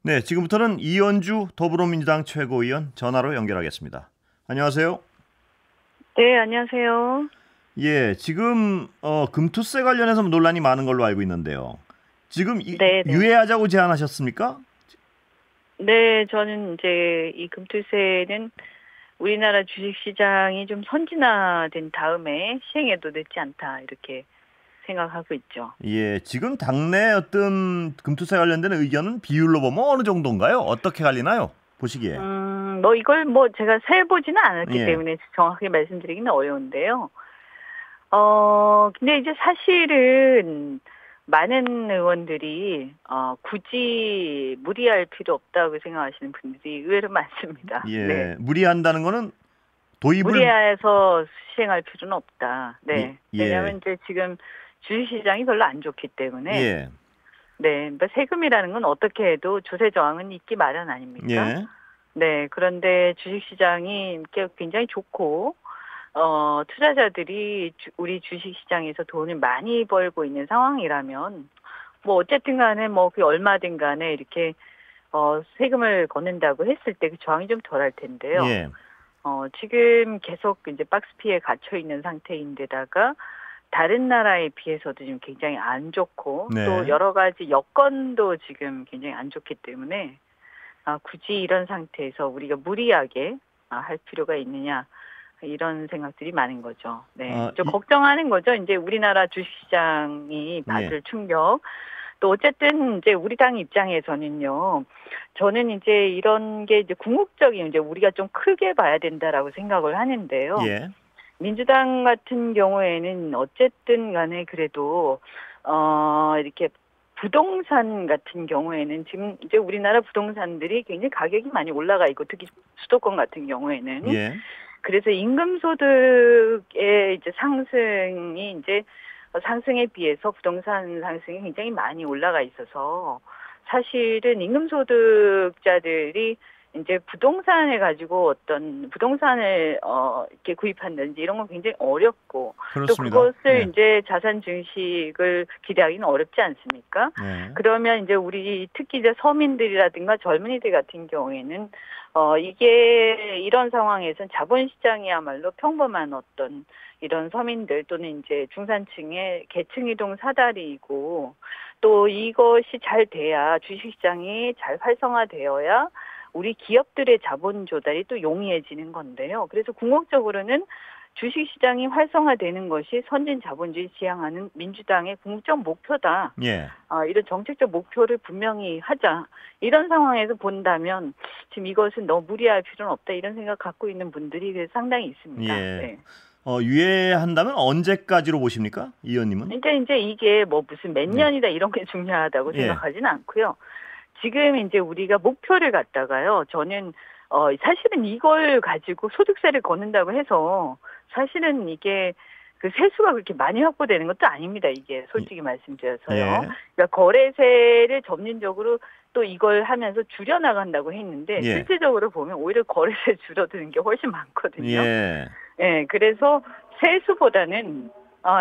네, 지금부터는 이현주 더불어민주당 최고위원 전화로 연결하겠습니다. 안녕하세요. 네, 안녕하세요. 예, 지금 금투세 관련해서 논란이 많은 걸로 알고 있는데요. 지금 네, 네. 유예하자고 제안하셨습니까? 네, 저는 이제 이 금투세는 우리나라 주식시장이 좀 선진화된 다음에 시행해도 늦지 않다, 이렇게 생각하고 있죠. 예, 지금 당내 어떤 금투세 관련된 의견은 비율로 보면 어느 정도인가요? 어떻게 갈리나요? 보시기에. 이걸 제가 세보지는 않았기 예, 때문에 정확하게 말씀드리기는 어려운데요. 근데 이제 사실은 많은 의원들이, 굳이 무리할 필요 없다고 생각하시는 분들이 의외로 많습니다. 네. 예, 무리한다는 거는 도입을 무리해서 시행할 필요는 없다. 예, 네. 예, 왜냐하면 이제 지금 주식시장이 별로 안 좋기 때문에, 예, 네. 그러니까 세금이라는 건 어떻게 해도 조세 저항은 있기 마련 아닙니까? 예, 네. 그런데 주식시장이 굉장히 좋고, 투자자들이 우리 주식시장에서 돈을 많이 벌고 있는 상황이라면, 어쨌든 간에 그게 얼마든 간에 이렇게, 세금을 걷는다고 했을 때 그 저항이 좀 덜할 텐데요. 예, 지금 계속 이제 박스피에 갇혀 있는 상태인데다가 다른 나라에 비해서도 지금 굉장히 안 좋고 또 네. 여러 가지 여건도 지금 굉장히 안 좋기 때문에 굳이 이런 상태에서 우리가 무리하게 할 필요가 있느냐 이런 생각들이 많은 거죠. 네, 어, 좀 걱정하는 거죠. 이제 우리나라 주식시장이 예, 받을 충격. 또 어쨌든 이제 우리 당 입장에서는요. 저는 이제 이런 게 이제 궁극적인 이제 우리가 좀 크게 봐야 된다라고 생각을 하는데요. 예, 민주당 같은 경우에는 어쨌든 간에 그래도 이렇게 부동산 같은 경우에는 지금 이제 우리나라 부동산들이 굉장히 가격이 많이 올라가 있고 특히 수도권 같은 경우에는 예. 그래서 임금 소득의 이제 상승이 이제 상승에 비해서 부동산 상승이 굉장히 많이 올라가 있어서 사실은 임금 소득자들이 이제 부동산을 가지고 어떤 부동산을 이렇게 구입한다든지 이런 건 굉장히 어렵고 또 그렇습니다. 그것을 예, 이제 자산 증식을 기대하기는 어렵지 않습니까? 예, 그러면 이제 우리 특히 이제 서민들이라든가 젊은이들 같은 경우에는 이게 이런 상황에서는 자본시장이야말로 평범한 어떤 이런 서민들 또는 이제 중산층의 계층 이동 사다리이고 또 이것이 잘 돼야 주식시장이 잘 활성화되어야 우리 기업들의 자본 조달이 또 용이해지는 건데요. 그래서 궁극적으로는 주식시장이 활성화되는 것이 선진 자본주의 지향하는 민주당의 궁극적 목표다. 예, 이런 정책적 목표를 분명히 하자. 이런 상황에서 본다면 지금 이것은 너무 무리할 필요는 없다. 이런 생각 갖고 있는 분들이 상당히 있습니다. 예. 네. 유예한다면 언제까지로 보십니까? 이 의원님은? 그러니까 이제 이게 무슨 몇 예, 년이다 이런 게 중요하다고 예, 생각하지는 않고요. 지금 이제 우리가 목표를 갖다가요. 저는 사실은 이걸 가지고 소득세를 걷는다고 해서 사실은 이게 그 세수가 그렇게 많이 확보되는 것도 아닙니다. 이게 솔직히 말씀드려서요. 예, 그러니까 거래세를 점진적으로 또 이걸 하면서 줄여나간다고 했는데 예, 실질적으로 보면 오히려 거래세 줄어드는 게 훨씬 많거든요. 예, 예, 그래서 세수보다는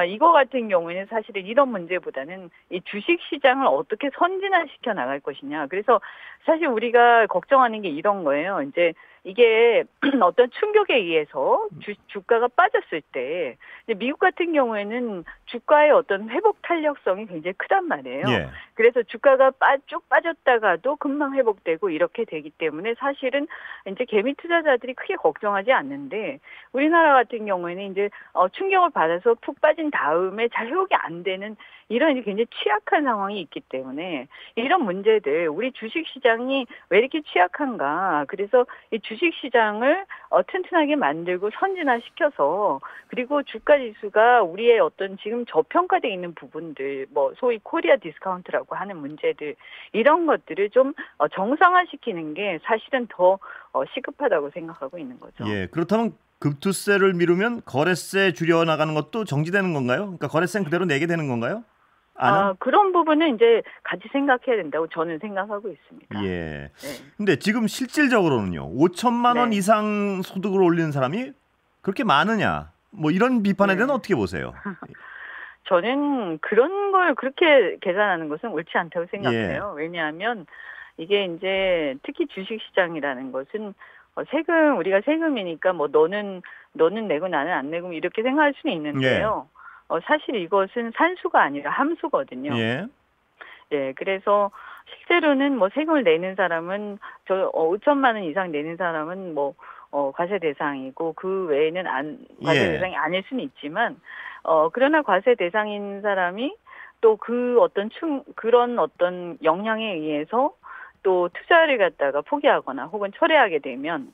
이거 같은 경우에는 사실은 이런 문제보다는 이 주식 시장을 어떻게 선진화시켜 나갈 것이냐. 그래서 사실 우리가 걱정하는 게 이런 거예요. 이제 이게 어떤 충격에 의해서 주가가 빠졌을 때 이제 미국 같은 경우에는 주가의 어떤 회복 탄력성이 굉장히 크단 말이에요. 예, 그래서 주가가 쭉 빠졌다가도 금방 회복되고 이렇게 되기 때문에 사실은 이제 개미 투자자들이 크게 걱정하지 않는데 우리나라 같은 경우에는 이제 충격을 받아서 푹 빠진 다음에 잘 회복이 안 되는 이런 이제 굉장히 취약한 상황이 있기 때문에 이런 문제들 우리 주식시장이 왜 이렇게 취약한가. 그래서 이 주식시장을 튼튼하게 만들고 선진화시켜서 그리고 주가지수가 우리의 어떤 지금 저평가되어 있는 부분들 소위 코리아 디스카운트라고 하는 문제들 이런 것들을 좀 정상화시키는 게 사실은 더 시급하다고 생각하고 있는 거죠. 예. 그렇다면 급투세를 미루면 거래세 줄여나가는 것도 정지되는 건가요? 그러니까 거래세는 그대로 내게 되는 건가요? 안은? 그런 부분은 이제 같이 생각해야 된다고 저는 생각하고 있습니다. 예. 네. 근데 지금 실질적으로는요. 5천만 원 네. 이상 소득을 올리는 사람이 그렇게 많으냐? 뭐 이런 비판에 대해서 네. 어떻게 보세요? 저는 그런 걸 그렇게 계산하는 것은 옳지 않다고 예. 생각해요. 왜냐하면 이게 이제 특히 주식시장이라는 것은 세금 우리가 세금이니까 뭐 너는 내고 나는 안 내고 이렇게 생각할 수는 있는데요. 사실 이것은 산수가 아니라 함수거든요. 예. 네, 그래서 실제로는 뭐 세금을 내는 사람은 5천만 원 이상 내는 사람은 뭐 과세 대상이고 그 외에는 과세 예. 대상이 아닐 수는 있지만 그러나 과세 대상인 사람이 또 그런 어떤 영향에 의해서 또 투자를 갖다가 포기하거나 혹은 철회하게 되면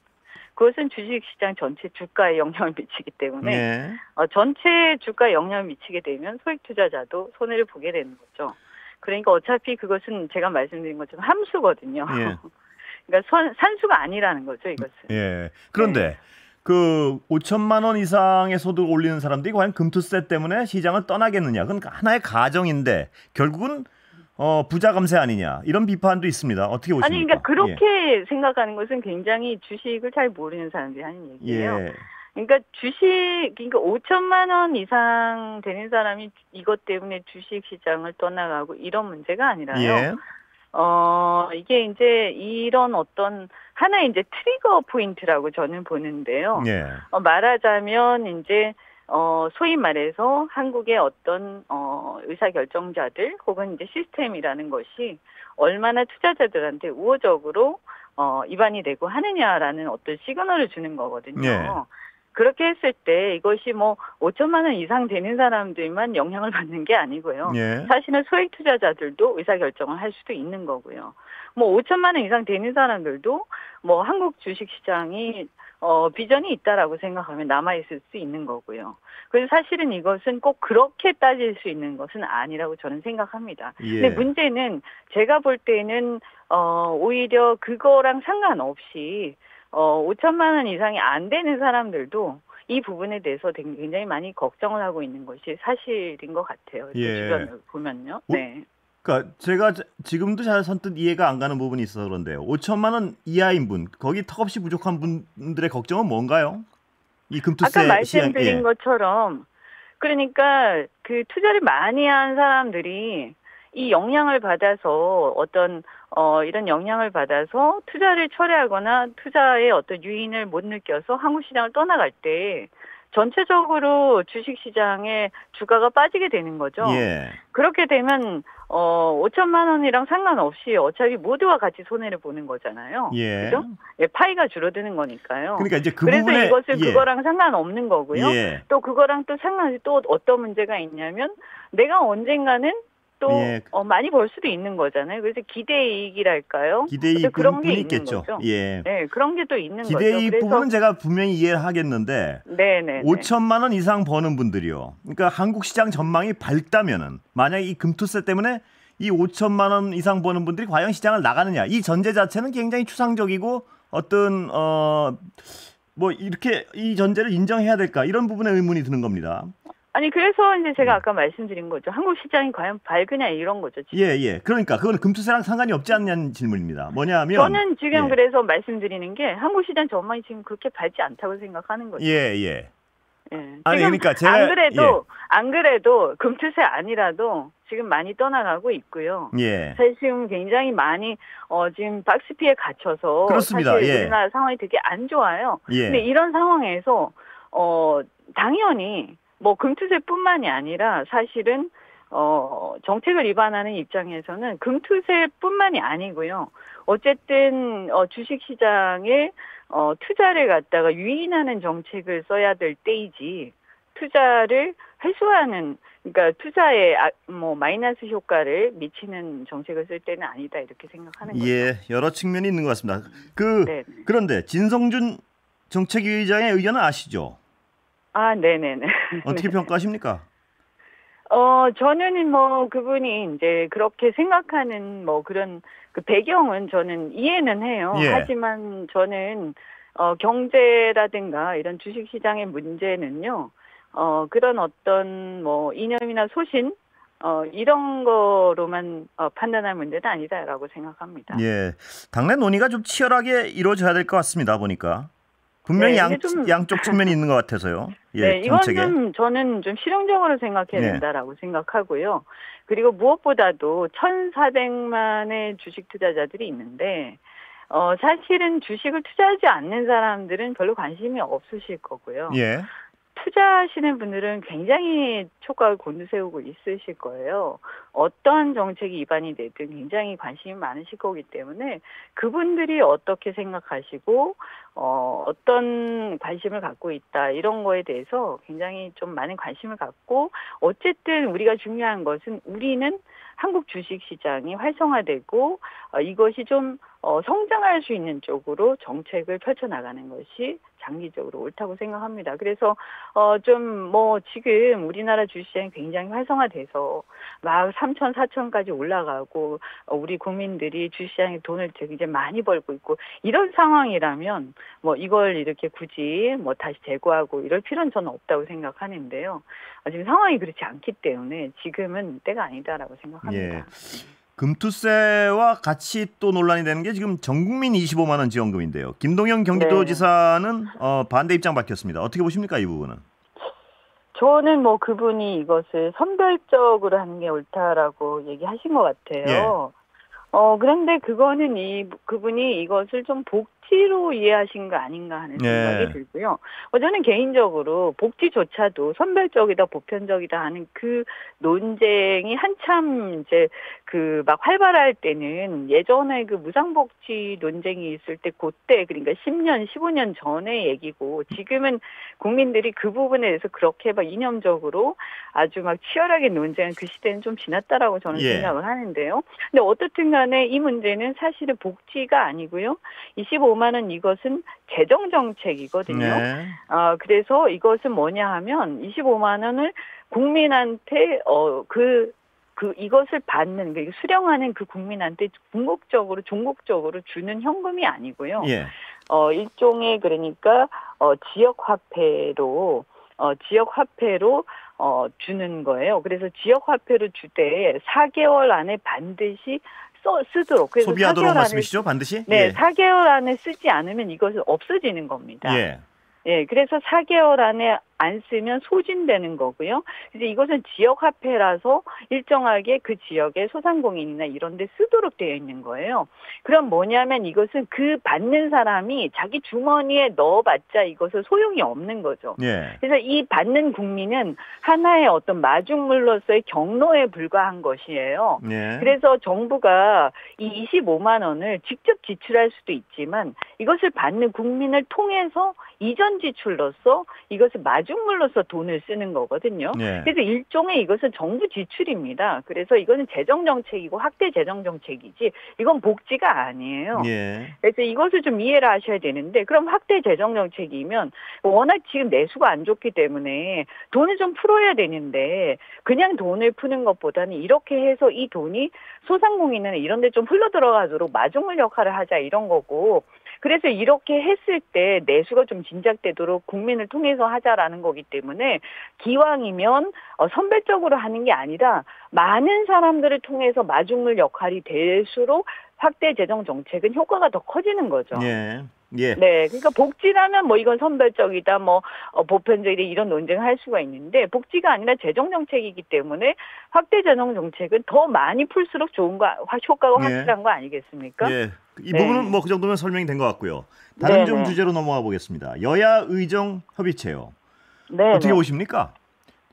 그것은 주식시장 전체 주가에 영향을 미치기 때문에 예. 전체 주가에 영향을 미치게 되면 소액 투자자도 손해를 보게 되는 거죠. 그러니까 어차피 그것은 제가 말씀드린 것처럼 함수거든요. 예. 그러니까 산수가 아니라는 거죠, 이것은. 예. 그런데 네. 그 5천만 원 이상의 소득을 올리는 사람들이 과연 금투세 때문에 시장을 떠나겠느냐? 그건 하나의 가정인데 결국은 부자 감세 아니냐 이런 비판도 있습니다. 어떻게 보십니까? 아니, 그러니까 그렇게 생각하는 것은 굉장히 주식을 잘 모르는 사람들이 하는 얘기예요. 예. 그러니까 그러니까 5천만 원 이상 되는 사람이 이것 때문에 주식 시장을 떠나가고 이런 문제가 아니라요. 예. 이게 이제 이런 어떤 하나의 이제 트리거 포인트라고 저는 보는데요. 예. 말하자면 이제 소위 말해서 한국의 어떤 의사결정자들 혹은 이제 시스템이라는 것이 얼마나 투자자들한테 우호적으로 입안이 되고 하느냐라는 어떤 시그널을 주는 거거든요. 예. 그렇게 했을 때 이것이 뭐 5천만 원 이상 되는 사람들만 영향을 받는 게 아니고요. 예. 사실은 소액 투자자들도 의사결정을 할 수도 있는 거고요. 뭐 5천만 원 이상 되는 사람들도 뭐 한국 주식시장이 비전이 있다라고 생각하면 남아있을 수 있는 거고요. 그래서 사실은 이것은 꼭 그렇게 따질 수 있는 것은 아니라고 저는 생각합니다. 예. 근데 문제는 제가 볼 때는 오히려 그거랑 상관없이 5천만 원 이상이 안 되는 사람들도 이 부분에 대해서 굉장히 많이 걱정을 하고 있는 것이 사실인 것 같아요. 예. 주변을 보면요. 네. 그러니까 제가 지금도 잘 선뜻 이해가 안 가는 부분이 있어서 그런데요. 5천만 원 이하인 분, 거기 턱없이 부족한 분들의 걱정은 뭔가요? 이 금투세 아까 말씀드린 시장, 예. 것처럼 그러니까 그 투자를 많이 한 사람들이 이 영향을 받아서 이런 영향을 받아서 투자를 철회하거나 투자의 어떤 유인을 못 느껴서 한국 시장을 떠나갈 때 전체적으로 주식시장의 주가가 빠지게 되는 거죠. 예. 그렇게 되면 5천만 원이랑 상관없이 어차피 모두와 같이 손해를 보는 거잖아요. 예. 그죠? 예, 파이가 줄어드는 거니까요. 그러니까 이제 그 그래서 부분에 이것을 예. 그거랑 상관없는 거고요. 예. 또 그거랑 또 상관없이 또 어떤 문제가 있냐면 내가 언젠가는 또 예. 많이 벌 수도 있는 거잖아요. 그래서 기대이익이랄까요? 기대이익 그런 게 부분이 있는 있겠죠. 거죠. 예. 네, 그런 게 또 있는 거죠. 기대이익 그래서 부분은 제가 분명히 이해하겠는데 네네. 5천만 원 이상 버는 분들이요. 그러니까 한국 시장 전망이 밝다면은 만약 이 금투세 때문에 이 5천만 원 이상 버는 분들이 과연 시장을 나가느냐. 이 전제 자체는 굉장히 추상적이고 어떤 뭐 이렇게 이 전제를 인정해야 될까 이런 부분에 의문이 드는 겁니다. 아니 그래서 이제 제가 아까 말씀드린 거죠. 한국 시장이 과연 밝으냐 이런 거죠. 지금. 예. 그러니까 그거는 금투세랑 상관이 없지 않냐는 질문입니다. 뭐냐면 저는 지금 예. 그래서 말씀드리는 게 한국 시장 전망이 지금 그렇게 밝지 않다고 생각하는 거죠. 예. 예. 아니 지금 그러니까 제가 안 그래도 금투세 아니라도 지금 많이 떠나가고 있고요. 예. 사실 지금 굉장히 많이 지금 박스피에 갇혀서 그렇습니다. 사실 예. 우리나라 상황이 되게 안 좋아요. 예. 근데 이런 상황에서 당연히 뭐 금투세뿐만이 아니라 사실은 정책을 위반하는 입장에서는 금투세뿐만이 아니고요. 어쨌든 주식시장에 투자를 갖다가 유인하는 정책을 써야 될 때이지 투자를 해소하는 그러니까 투자에 뭐 마이너스 효과를 미치는 정책을 쓸 때는 아니다 이렇게 생각하는 거죠. 예, 여러 측면이 있는 것 같습니다. 네. 그런데 진성준 정책위의장의 의견은 아시죠? 아, 네네네. 어떻게 평가하십니까? 저는 뭐 그분이 이제 그렇게 생각하는 뭐 그런 그 배경은 저는 이해는 해요. 예. 하지만 저는 경제라든가 이런 주식시장의 문제는요. 그런 어떤 뭐 이념이나 소신 이런 거로만 판단할 문제는 아니다라고 생각합니다. 예, 당내 논의가 좀 치열하게 이루어져야 될 것 같습니다. 보니까. 분명히 네, 양쪽 측면이 있는 것 같아서요. 예, 네, 이건 정책에. 저는 좀 실용적으로 생각해야 예. 된다라고 생각하고요. 그리고 무엇보다도 1,400만의 주식 투자자들이 있는데, 사실은 주식을 투자하지 않는 사람들은 별로 관심이 없으실 거고요. 예. 투자하시는 분들은 굉장히 촉각을 곤두세우고 있으실 거예요. 어떠한 정책이 입안이 되든 굉장히 관심이 많으실 거기 때문에 그분들이 어떻게 생각하시고 어떤 관심을 갖고 있다 이런 거에 대해서 굉장히 좀 많은 관심을 갖고 어쨌든 우리가 중요한 것은 우리는 한국 주식시장이 활성화되고 이것이 좀 성장할 수 있는 쪽으로 정책을 펼쳐나가는 것이 장기적으로 옳다고 생각합니다. 그래서 좀 지금 우리나라 주식시장이 굉장히 활성화돼서 막 3천, 4천까지 올라가고 우리 국민들이 주식시장에 돈을 되게 많이 벌고 있고 이런 상황이라면 이걸 이렇게 굳이 다시 재고하고 이럴 필요는 저는 없다고 생각하는데요. 지금 상황이 그렇지 않기 때문에 지금은 때가 아니다라고 생각합니다. 예. 금투세와 같이 또 논란이 되는 게 지금 전국민 25만 원 지원금인데요. 김동연 경기도지사는 반대 입장 밝혔습니다. 어떻게 보십니까, 이 부분은? 저는 그분이 이것을 선별적으로 하는 게 옳다라고 얘기하신 것 같아요. 예. 그런데 그거는 그분이 이것을 좀 복지로 이해하신 거 아닌가 하는 생각이 들고요. 저는 개인적으로 복지조차도 선별적이다, 보편적이다 하는 그 논쟁이 한참 이제 막 활발할 때는 예전에 그 무상복지 논쟁이 있을 때 그때 그러니까 10년, 15년 전의 얘기고 지금은 국민들이 그 부분에 대해서 그렇게 막 이념적으로 아주 막 치열하게 논쟁한 그 시대는 좀 지났다라고 저는 생각을 하는데요. 근데 어떻든 간에 이 문제는 사실은 복지가 아니고요. 25만 원 이것은 재정 정책이거든요. 네. 그래서 이것은 뭐냐 하면 25만 원을 국민한테 이것을 받는 수령하는 그 국민한테 궁극적으로 종국적으로 주는 현금이 아니고요. 예. 일종의 그러니까 지역화폐로 주는 거예요. 그래서 지역화폐로 줄 때 4개월 안에 반드시 쓰도록. 그래서 소비하도록 말씀이시죠? 반드시? 네, 예. 4개월 안에 쓰지 않으면 이것은 없어지는 겁니다. 예. 예, 그래서 4개월 안에 안 쓰면 소진되는 거고요. 이제 이것은 지역화폐라서 일정하게 그 지역의 소상공인이나 이런 데 쓰도록 되어 있는 거예요. 그럼 뭐냐면 이것은 그 받는 사람이 자기 주머니에 넣어봤자 이것은 소용이 없는 거죠. 예. 그래서 이 받는 국민은 하나의 어떤 마중물로서의 경로에 불과한 것이에요. 예. 그래서 정부가 이 25만 원을 직접 지출할 수도 있지만 이것을 받는 국민을 통해서 이전 지출로서 이것을 마중물로서 돈을 쓰는 거거든요. 예. 그래서 일종의 이것은 정부 지출입니다. 그래서 이거는 재정정책이고 확대 재정정책이지 이건 복지가 아니에요. 예. 그래서 이것을 좀 이해를 하셔야 되는데 그럼 확대 재정정책이면 워낙 지금 내수가 안 좋기 때문에 돈을 좀 풀어야 되는데 그냥 돈을 푸는 것보다는 이렇게 해서 이 돈이 소상공인은 이런 데 좀 흘러들어가도록 마중물 역할을 하자 이런 거고 그래서 이렇게 했을 때 내수가 좀 진작되도록 국민을 통해서 하자라는 거기 때문에 기왕이면 선별적으로 하는 게 아니라 많은 사람들을 통해서 마중물 역할이 될수록 확대 재정 정책은 효과가 더 커지는 거죠. 예. 예. 네, 그러니까 복지라면 이건 선별적이다, 보편적이다 이런 논쟁을 할 수가 있는데 복지가 아니라 재정 정책이기 때문에 확대 재정 정책은 더 많이 풀수록 좋은 거, 효과가 확실한 거 아니겠습니까? 예. 이 부분은 그 정도면 설명이 된 것 같고요. 다른 좀 주제로 넘어가 보겠습니다. 여야 의정 협의체요. 어떻게 보십니까?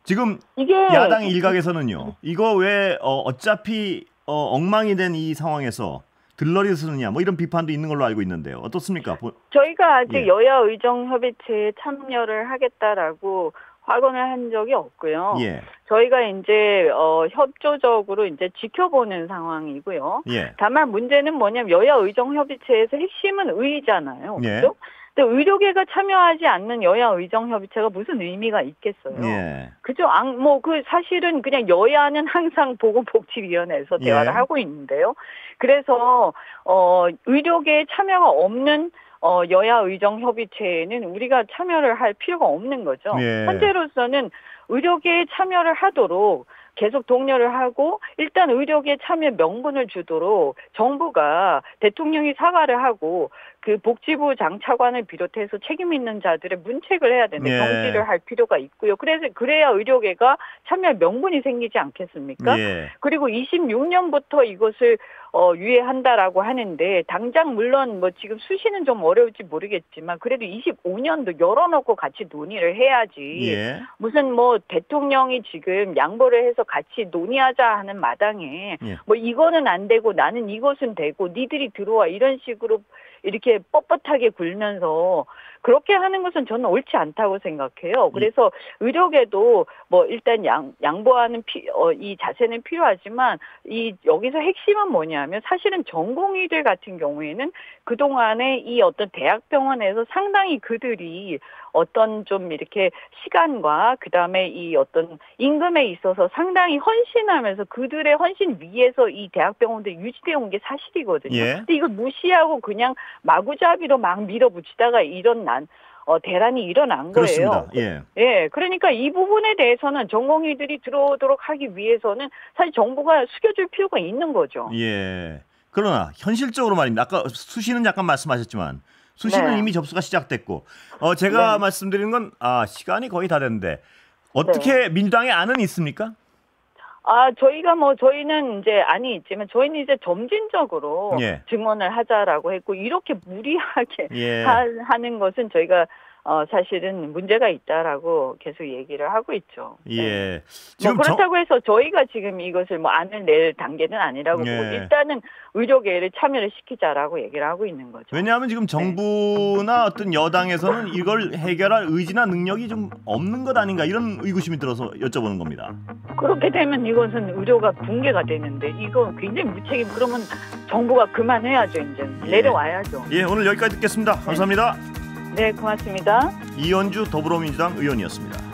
지금 이게 야당 일각에서는요. 이거 왜 어차피 엉망이 된 이 상황에서 들러리 쓰느냐 이런 비판도 있는 걸로 알고 있는데요. 어떻습니까? 저희가 아직 여야 의정 협의체에 참여를 하겠다라고 확언을 한 적이 없고요. 예. 저희가 이제 협조적으로 이제 지켜보는 상황이고요. 예. 다만 문제는 뭐냐면 여야 의정 협의체에서 핵심은 의잖아요. 예. 그렇죠? 근데 의료계가 참여하지 않는 여야 의정 협의체가 무슨 의미가 있겠어요. 예. 그죠? 사실은 그냥 여야는 항상 보건복지위원회에서 대화를 하고 있는데요. 그래서 의료계에 참여가 없는 여야 의정 협의체에는 우리가 참여를 할 필요가 없는 거죠. 예. 현재로서는 의료계에 참여를 하도록 계속 독려를 하고 일단 의료계 참여 명분을 주도록 정부가 대통령이 사과를 하고 그 복지부 장차관을 비롯해서 책임 있는 자들의 문책을 해야 되는데 경질을 할 필요가 있고요. 그래야 의료계가 참여 명분이 생기지 않겠습니까? 그리고 26년부터 이것을 유예한다라고 하는데 당장 물론 뭐 지금 수시는 좀 어려울지 모르겠지만 그래도 25년도 열어놓고 같이 논의를 해야지. 무슨 뭐 대통령이 지금 양보를 해서 같이 논의하자 하는 마당에 뭐 이거는 안 되고 나는 이것은 되고 니들이 들어와 이런 식으로 이렇게 뻣뻣하게 굴면서 그렇게 하는 것은 저는 옳지 않다고 생각해요. 그래서 의료계도 뭐 일단 양보하는 이 자세는 필요하지만 여기서 핵심은 뭐냐면 사실은 전공의들 같은 경우에는 그동안에 이 어떤 대학병원에서 상당히 그들이 어떤 좀 이렇게 시간과 그다음에 이 어떤 임금에 있어서 상당히 헌신하면서 그들의 헌신 위에서 이 대학병원들이 유지되어 온 게 사실이거든요. 근데 이걸 무시하고 그냥 마구잡이로 막 밀어붙이다가 이런 대란이 일어난 거예요. 그렇습니다. 그러니까 이 부분에 대해서는 전공의들이 들어오도록 하기 위해서는 사실 정부가 숙여줄 필요가 있는 거죠. 그러나 현실적으로 말입니다. 아까 수시는 잠깐 말씀하셨지만 수시는 이미 접수가 시작됐고 제가 말씀드리는 건 시간이 거의 다 됐는데 어떻게 민주당의 안은 있습니까? 저희는 이제 안이 있지만 저희는 이제 점진적으로 증언을 하자라고 했고 이렇게 무리하게 하는 것은 저희가 사실은 문제가 있다라고 계속 얘기를 하고 있죠. 지금 그렇다고 해서 저희가 지금 이것을 안을 낼 단계는 아니라고 보고 일단은 의료계를 참여를 시키자라고 얘기를 하고 있는 거죠. 왜냐하면 지금 정부나 어떤 여당에서는 이걸 해결할 의지나 능력이 좀 없는 것 아닌가 이런 의구심이 들어서 여쭤보는 겁니다. 그렇게 되면 이것은 의료가 붕괴가 되는데 이거 굉장히 무책임. 그러면 정부가 그만해야죠. 이제 내려와야죠. 오늘 여기까지 듣겠습니다. 감사합니다. 네, 고맙습니다. 이현주 더불어민주당 의원이었습니다.